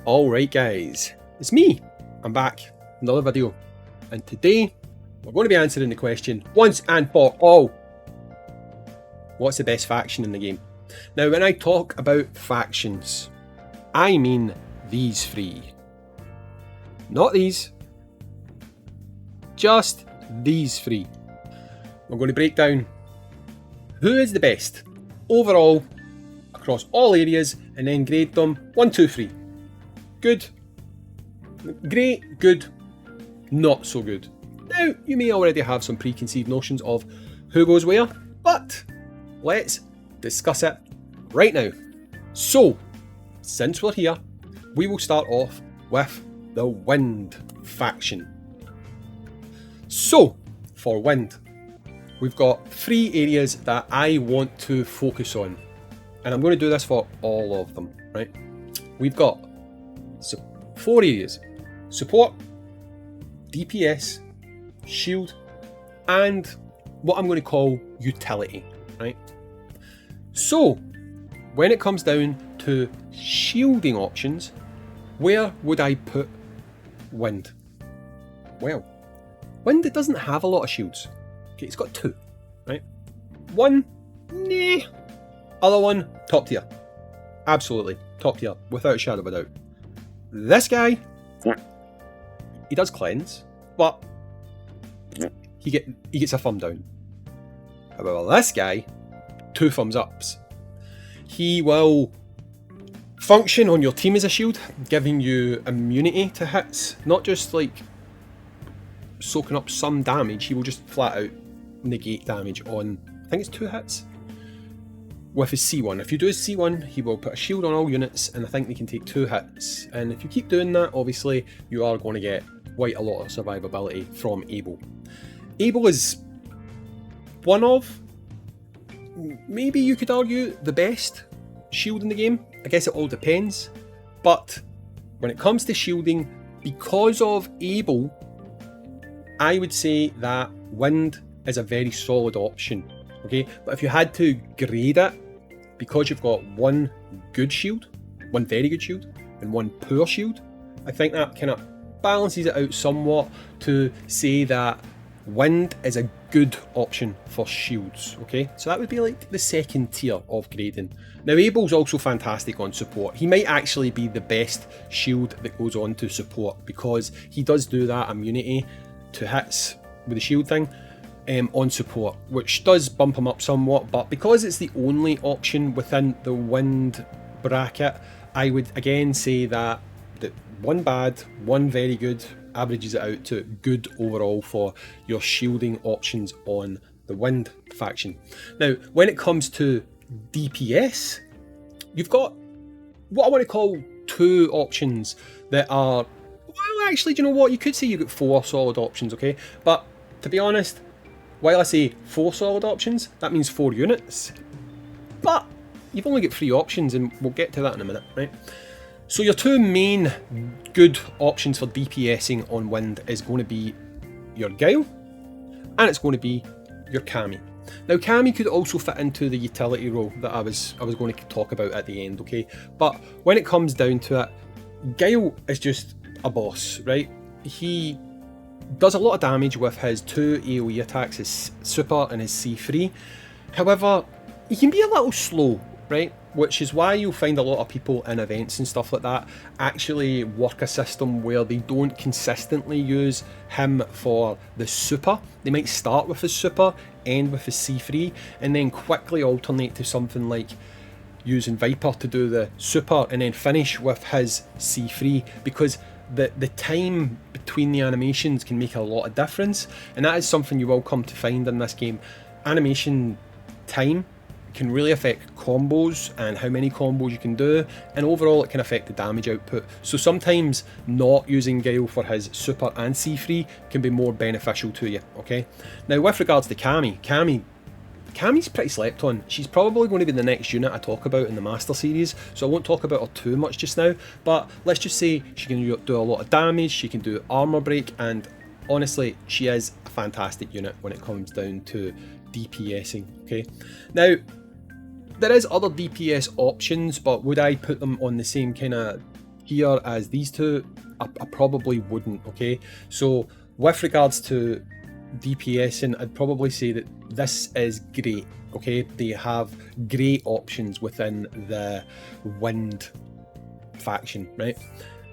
Alright guys, it's me. I'm back, another video, and today we're going to be answering the question once and for all. What's the best faction in the game? Now when I talk about factions, I mean these three. Not these, just these three. We're going to break down who is the best overall across all areas and then grade them 1, 2, 3. Good, great, good, not so good. Now, you may already have some preconceived notions of who goes where, but let's discuss it right now. So, since we're here, we will start off with the Wind faction. So, for Wind, we've got 3 areas that I want to focus on, and I'm going to do this for all of them, right? We've got 4 areas: support, DPS, shield, and what I'm going to call utility, right? So, when it comes down to shielding options, where would I put Wind? Well, Wind, it doesn't have a lot of shields. Okay, it's got 2, right? One, nah. Other one, top tier. Absolutely, top tier, without a shadow of a doubt. This guy, he does cleanse, but he gets a thumb down. However, this guy, 2 thumbs ups. He will function on your team as a shield, giving you immunity to hits, not just like soaking up some damage. He will just flat out negate damage on, I think it's 2 hits. With his C1, if you do his C1, he will put a shield on all units, and I think they can take 2 hits. And if you keep doing that, obviously, you are going to get quite a lot of survivability from Abel. Abel is one of, maybe you could argue, the best shield in the game. I guess it all depends. But when it comes to shielding, because of Abel, I would say that Wind is a very solid option. Okay, but if you had to grade it, because you've got 1 good shield, 1 very good shield, and 1 poor shield, I think that kind of balances it out somewhat to say that Wind is a good option for shields. Okay, so that would be like the 2nd tier of grading. Now Abel's also fantastic on support. He might actually be the best shield that goes on to support, because he does do that immunity to hits with the shield thing. On support, which does bump him up somewhat, but because it's the only option within the Wind bracket, I would again say that 1 bad, 1 very good averages it out to good overall for your shielding options on the Wind faction. Now, when it comes to DPS, you've got what I want to call 2 options that are, well, actually, do you know what? You could say you've got 4 solid options, okay? But to be honest, while I say 4 solid options, that means 4 units. But you've only got 3 options, and we'll get to that in a minute, right? So your 2 main good options for DPSing on Wind is going to be your Gale, and it's going to be your Cammy. Now Cammy could also fit into the utility role that I was going to talk about at the end, okay? But when it comes down to it, Gale is just a boss, right? He does a lot of damage with his 2 AoE attacks, his super and his C3. However, he can be a little slow, right? Which is why you'll find a lot of people in events and stuff like that actually work a system where they don't consistently use him for the super. They might start with his super, end with his C3, and then quickly alternate to something like using Viper to do the super and then finish with his C3, because the time between the animations can make a lot of difference, and that is something you will come to find in this game. Animation time can really affect combos and how many combos you can do, and overall it can affect the damage output. So sometimes not using Gale for his super and C3 can be more beneficial to you, okay? Now with regards to Cammy's pretty slept on. She's probably going to be the next unit I talk about in the Master Series, so I won't talk about her too much just now, but let's just say she can do a lot of damage, she can do armor break, and honestly, she is a fantastic unit when it comes down to DPSing, okay? Now, there is other DPS options, but would I put them on the same kind of here as these two, I probably wouldn't, okay? So with regards to DPSing, I'd probably say that this is great, okay? They have great options within the Wind faction, right?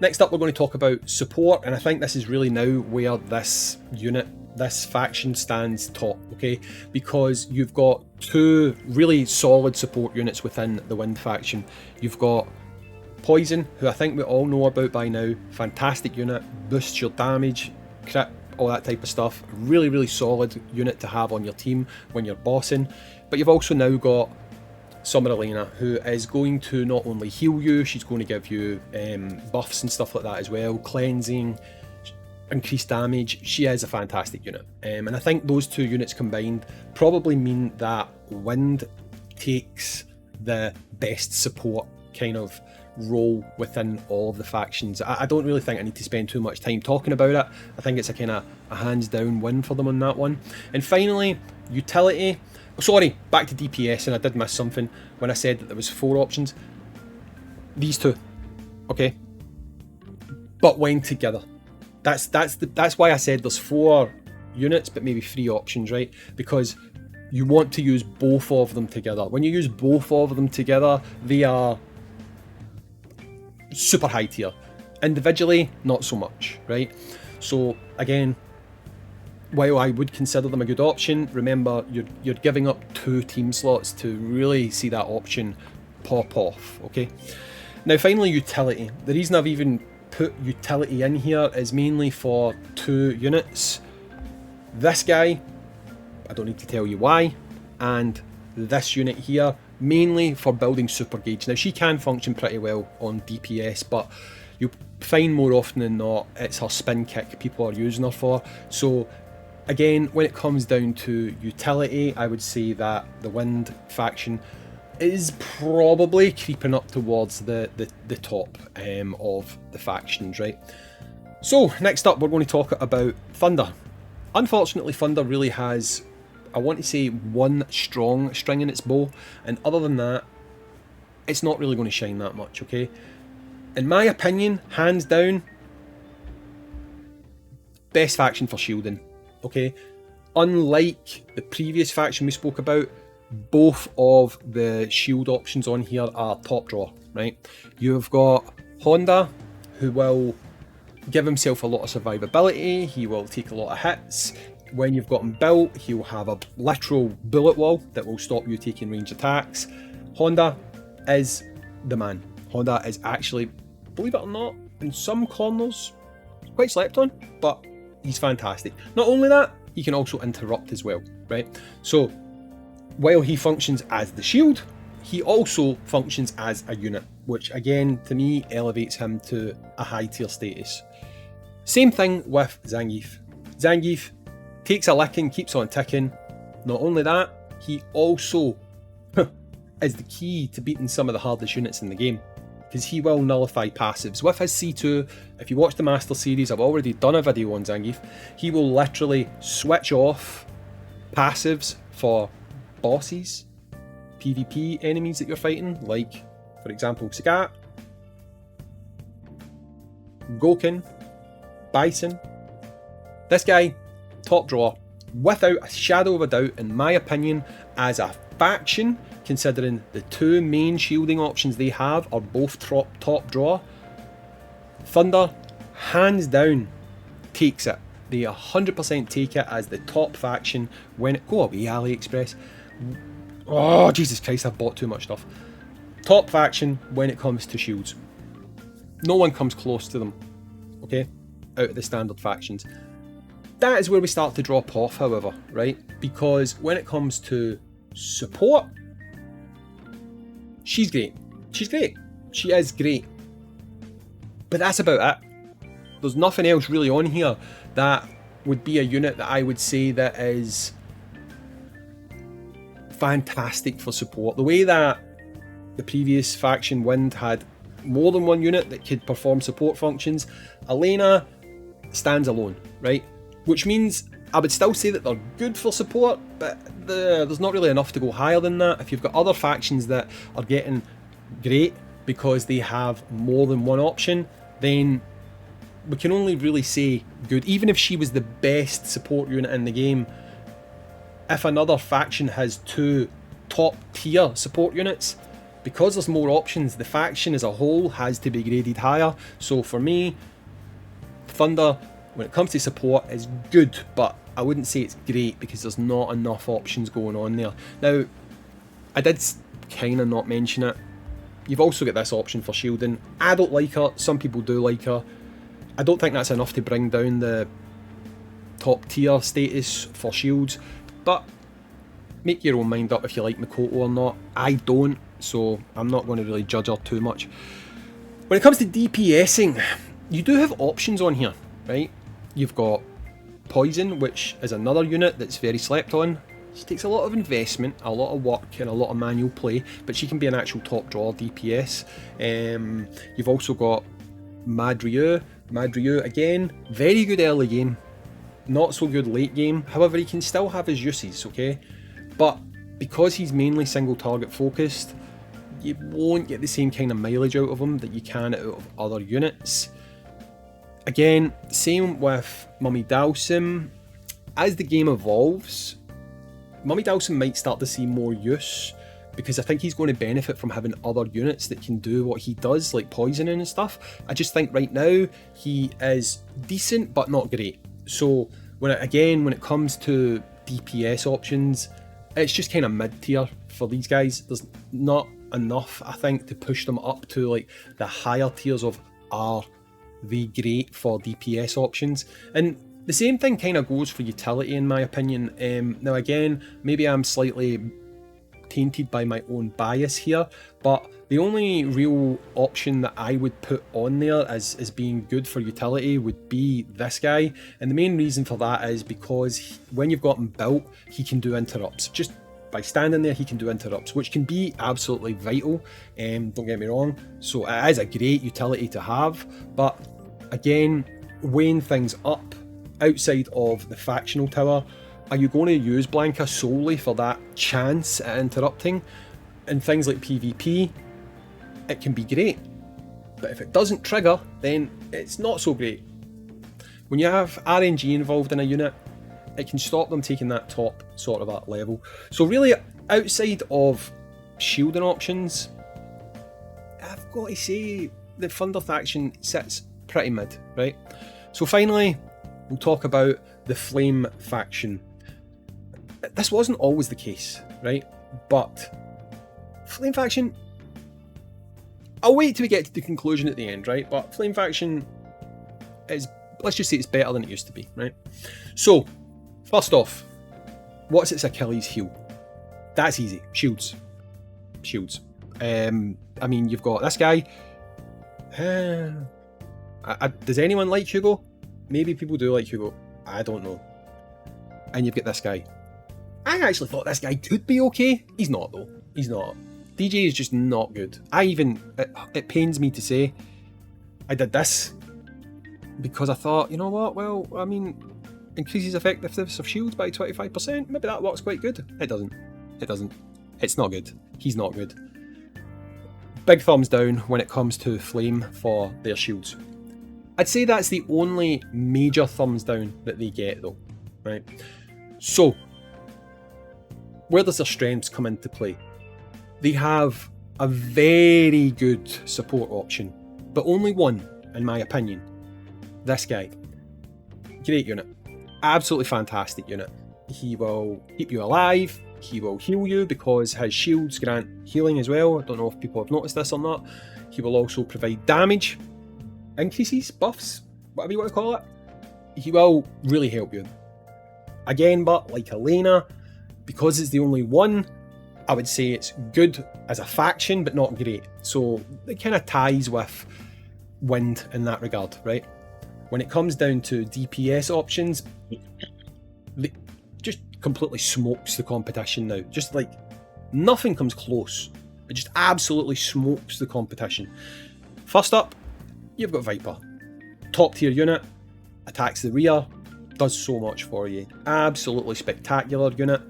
Next up, we're going to talk about support, and I think this is really now where this unit, this faction stands top, okay? Because you've got two really solid support units within the Wind faction. You've got Poison, who I think we all know about by now. Fantastic unit, boosts your damage, crit, all that type of stuff. Really, really solid unit to have on your team when you're bossing. But you've also now got Summer Elena, who is going to not only heal you, she's going to give you buffs and stuff like that as well, cleansing, increased damage. She is a fantastic unit, and I think those two units combined probably mean that Wind takes the best support kind of role within all of the factions. I don't really think I need to spend too much time talking about it. I think it's a kind of a hands down win for them on that one. And finally, utility. Sorry, back to DPS, and I did miss something when I said that there was 4 options. These two, okay, but when together. That's why I said there's 4 units, but maybe 3 options, right? Because you want to use both of them together. When you use both of them together, they are super high tier. Individually, not so much, right? So again, while I would consider them a good option, remember you're giving up 2 team slots to really see that option pop off, okay? Now finally, utility. The reason I've even put utility in here is mainly for 2 units. This guy, I don't need to tell you why, and this unit here, mainly for building super gauge. Now she can function pretty well on DPS, but you'll find more often than not it's her spin kick people are using her for. So again, when it comes down to utility, I would say that the Wind faction is probably creeping up towards the top of the factions, right? So next up, we're going to talk about Thunder. Unfortunately, Thunder really has, I want to say, 1 strong string in its bow, and other than that, it's not really going to shine that much, okay? In my opinion, hands down, best faction for shielding. Okay, unlike the previous faction we spoke about, both of the shield options on here are top draw, right? You've got Honda, who will give himself a lot of survivability, he will take a lot of hits. When you've got him built, he'll have a literal bullet wall that will stop you taking range attacks. Honda is the man. Honda is actually, believe it or not, in some corners, quite slept on, but he's fantastic. Not only that, he can also interrupt as well, right? So while he functions as the shield, he also functions as a unit, which again, to me, elevates him to a high tier status. Same thing with Zangief. Zangief takes a licking, keeps on ticking. Not only that, he also is the key to beating some of the hardest units in the game, because he will nullify passives. With his C2, if you watch the Master Series, I've already done a video on Zangief, he will literally switch off passives for bosses, PvP enemies that you're fighting, like, for example, Sagat, Goken, Bison. This guy, top drawer, without a shadow of a doubt, in my opinion, as a faction, considering the 2 main shielding options they have are both top draw. Thunder, hands down, takes it. They 100% take it as the top faction when it... Go away, AliExpress. Oh, Jesus Christ, I've bought too much stuff. Top faction when it comes to shields. No one comes close to them, okay? Out of the standard factions. That is where we start to drop off, however, right? Because when it comes to support, she's great. She's great. She is great. But that's about it. There's nothing else really on here that would be a unit that I would say that is fantastic for support. The way that the previous faction Wind had more than 1 unit that could perform support functions, Elena stands alone, right? Which means I would still say that they're good for support, but there's not really enough to go higher than that. If you've got other factions that are getting great because they have more than one option, then we can only really say good. Even if she was the best support unit in the game, if another faction has 2 top tier support units, because there's more options, the faction as a whole has to be graded higher. So for me, Thunder, when it comes to support, is good, but I wouldn't say it's great because there's not enough options going on there. Now, I did kind of not mention it. You've also got this option for shielding. I don't like her, some people do like her. I don't think that's enough to bring down the top tier status for shields, but make your own mind up if you like Makoto or not. I don't, so I'm not going to really judge her too much. When it comes to DPSing, you do have options on here, right? You've got Poison, which is another unit that's very slept on. She takes a lot of investment, a lot of work and a lot of manual play, but she can be an actual top drawer DPS. You've also got Madryu. Madryu, again, very good early game, not so good late game. However, he can still have his uses, okay? But because he's mainly single target focused, you won't get the same kind of mileage out of him that you can out of other units. Again, same with Mummy Dalsim. As the game evolves, Mummy Dalsim might start to see more use, because I think he's going to benefit from having other units that can do what he does, like poisoning and stuff. I just think right now he is decent but not great. So when it comes to DPS options, it's just kind of mid-tier for these guys. There's not enough, I think, to push them up to like the higher tiers of are they great for DPS options. And the same thing kind of goes for utility, in my opinion. Now again, maybe I'm slightly tainted by my own bias here, but the only real option that I would put on there as being good for utility would be this guy, and the main reason for that is because when you've got him built, he can do interrupts. Just by standing there, he can do interrupts, which can be absolutely vital, don't get me wrong. So it is a great utility to have, but again, weighing things up outside of the factional tower, are you going to use Blanca solely for that chance at interrupting? In things like PvP, it can be great, but if it doesn't trigger, then it's not so great. When you have RNG involved in a unit, it can stop them taking that top sort of that level. So really, outside of shielding options, I've got to say the Thunder faction sits pretty mid, right? So finally, we'll talk about the Flame faction. This wasn't always the case, right? But Flame faction, I'll wait till we get to the conclusion at the end, right? But Flame faction is, let's just say it's better than it used to be, right? So, first off, what's its Achilles heel? That's easy. Shields. Shields. I mean, you've got this guy. Does anyone like Hugo? Maybe people do like Hugo. I don't know. And you've got this guy. I actually thought this guy could be okay. He's not though. He's not. DJ is just not good. It pains me to say, I did this because I thought, you know what, well, I mean, increases effectiveness of shields by 25%, maybe that works quite good. It doesn't. It doesn't. It's not good. He's not good. Big thumbs down when it comes to Flame for their shields. I'd say that's the only major thumbs down that they get though, right? So, where does their strengths come into play? They have a very good support option, but only one, in my opinion. This guy. Great unit. Absolutely fantastic unit. He will keep you alive, he will heal you because his shields grant healing as well. I don't know if people have noticed this or not. He will also provide damage, increases, buffs, whatever you want to call it. He will really help you. Again, but like Elena, because it's the only one, I would say it's good as a faction, but not great. So it kind of ties with Wind in that regard, right? When it comes down to DPS options, it just completely smokes the competition now. Just like nothing comes close. It just absolutely smokes the competition. First up, you've got Viper. Top tier unit, attacks the rear, does so much for you. Absolutely spectacular unit.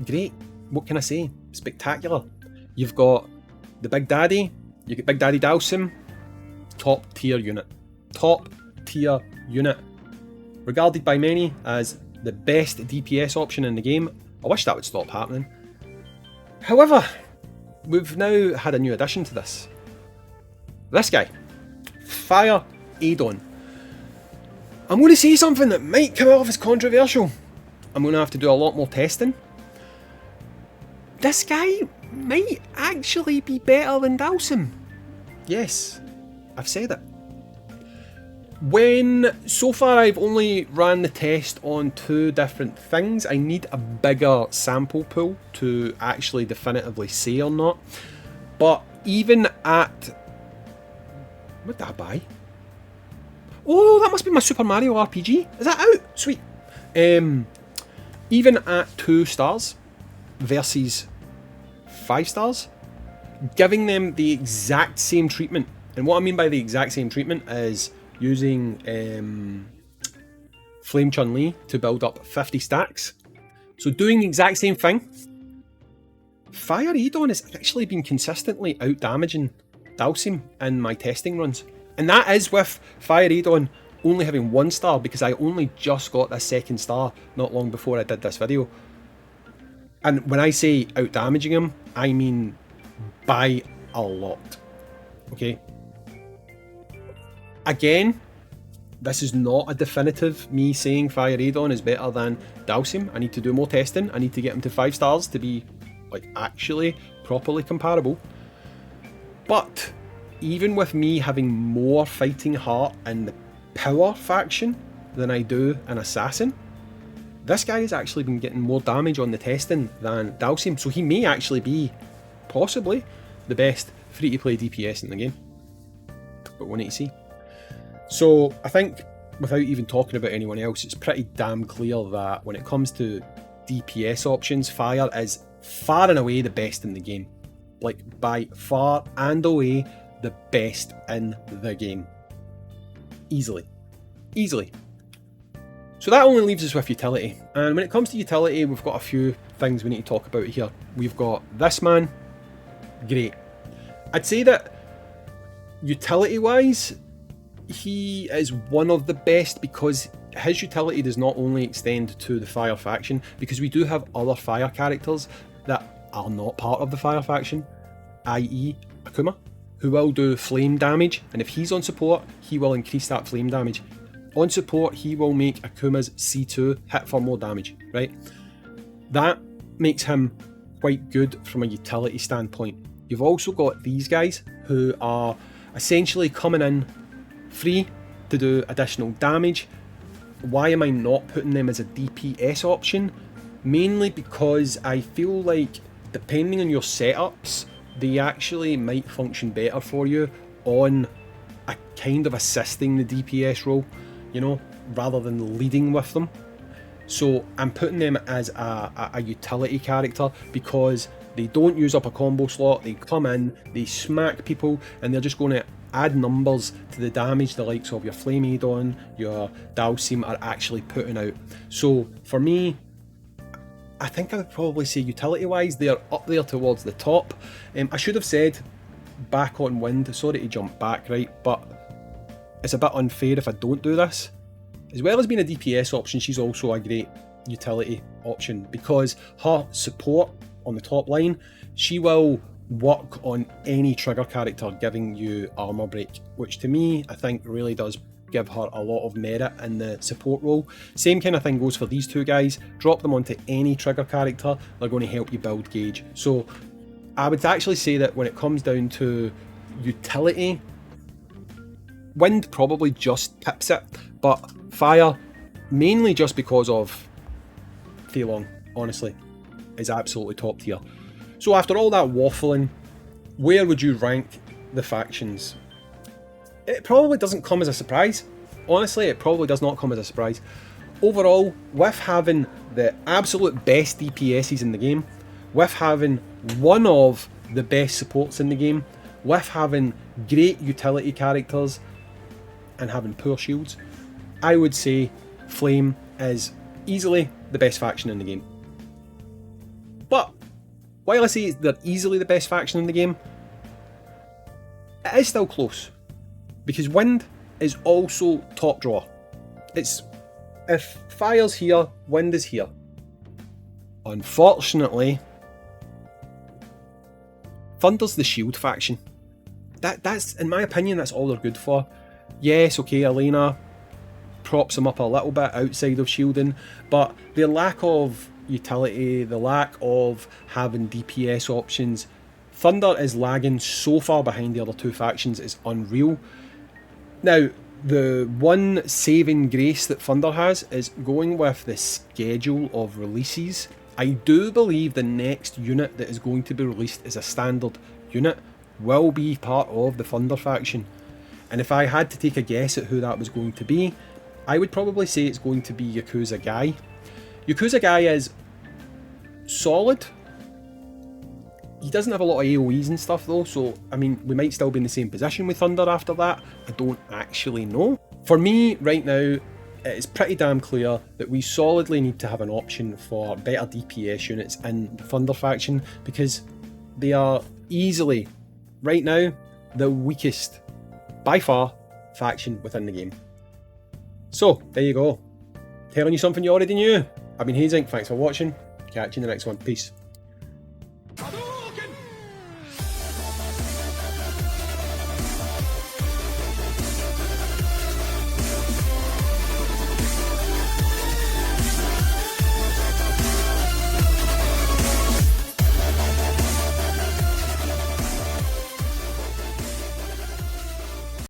Great. What can I say? Spectacular. You've got the Big Daddy, You get Big Daddy Dhalsim, top tier unit. Top tier unit. Regarded by many as the best DPS option in the game. I wish that would stop happening. However, we've now had a new addition to this. This guy, Fire Adon. I'm going to say something that might come off as controversial. I'm going to have to do a lot more testing. This guy might actually be better than Dhalsim. Yes, I've said it. So far I've only ran the test on 2 different things. I need a bigger sample pool to actually definitively say or not. But even at... What did I buy? Oh, that must be my Super Mario RPG. Is that out? Sweet. Even at 2 stars versus 5 stars, giving them the exact same treatment. And what I mean by the exact same treatment is using Flame Chun-Li to build up 50 stacks. So doing the exact same thing, Fire Adon has actually been consistently out-damaging Dhalsim in my testing runs. And that is with Fire Adon only having 1 star, because I only just got this 2nd star not long before I did this video. And when I say out-damaging him, I mean by a lot. Okay? Again, this is not a definitive me saying Fire Adon is better than Dhalsim. I need to do more testing. I need to get him to 5 stars to be like actually properly comparable. But even with me having more fighting heart in the power faction than I do an assassin, this guy has actually been getting more damage on the testing than Dhalsim. So he may actually be possibly the best free-to-play DPS in the game. But we'll need to see. So I think, without even talking about anyone else, it's pretty damn clear that when it comes to DPS options, Fire is far and away the best in the game. Like, by far and away the best in the game. Easily. Easily. So that only leaves us with utility. And when it comes to utility, we've got a few things we need to talk about here. We've got this man. Great. I'd say that utility-wise, he is one of the best because his utility does not only extend to the Fire faction, because we do have other Fire characters that are not part of the Fire faction, i.e. Akuma, who will do flame damage, and if he's on support, he will increase that flame damage. On support, he will make Akuma's C2 hit for more damage, right? That makes him quite good from a utility standpoint. You've also got these guys who are essentially coming in free to do additional damage. Why am I not putting them as a DPS option? Mainly because I feel like depending on your setups, they actually might function better for you on a kind of assisting the DPS role, you know, rather than leading with them. So I'm putting them as a utility character because they don't use up a combo slot. They come in, they smack people, and they're just going to add numbers to the damage the likes of your Flame Adon, your Dhalsim are actually putting out. So for me, I think I would probably say utility wise they're up there towards the top. I should have said back on wind, sorry to jump back, right, but it's a bit unfair if I don't do this. As well as being a DPS option, she's also a great utility option because her support on the top line, she will work on any trigger character giving you armor break, which to me I think really does give her a lot of merit in the support role. Same kind of thing goes for these two guys. Drop them onto any trigger character, they're going to help you build gauge. So I would actually say that when it comes down to utility, wind probably just tips it, but fire, mainly just because of Fei Long, honestly, is absolutely top tier. So after all that waffling, where would you rank the factions? It probably doesn't come as a surprise. Honestly, it probably does not come as a surprise. Overall, with having the absolute best DPSs in the game, with having one of the best supports in the game, with having great utility characters, and having poor shields, I would say Flame is easily the best faction in the game. But while I say they're easily the best faction in the game, it is still close, because Wind is also top draw. It's, if Fire's here, Wind is here. Unfortunately, Thunder's the shield faction. That's, in my opinion, that's all they're good for. Yes, okay, Elena props them up a little bit outside of shielding, but their lack of utility, the lack of having DPS options, Thunder is lagging so far behind the other two factions, it's unreal. Now, the one saving grace that Thunder has is going with the schedule of releases. I do believe the next unit that is going to be released as a standard unit will be part of the Thunder faction. And if I had to take a guess at who that was going to be, I would probably say it's going to be Yakuza Guy. Yakuza Guy is solid. He doesn't have a lot of AoEs and stuff though, so I mean, we might still be in the same position with Thunder after that. I don't actually know. For me, right now, it is pretty damn clear that we solidly need to have an option for better DPS units in the Thunder faction, because they are easily, right now, the weakest, by far, faction within the game. So, there you go. Telling you something you already knew. I've been Hayzink, thanks for watching. Catch you in the next one. Peace.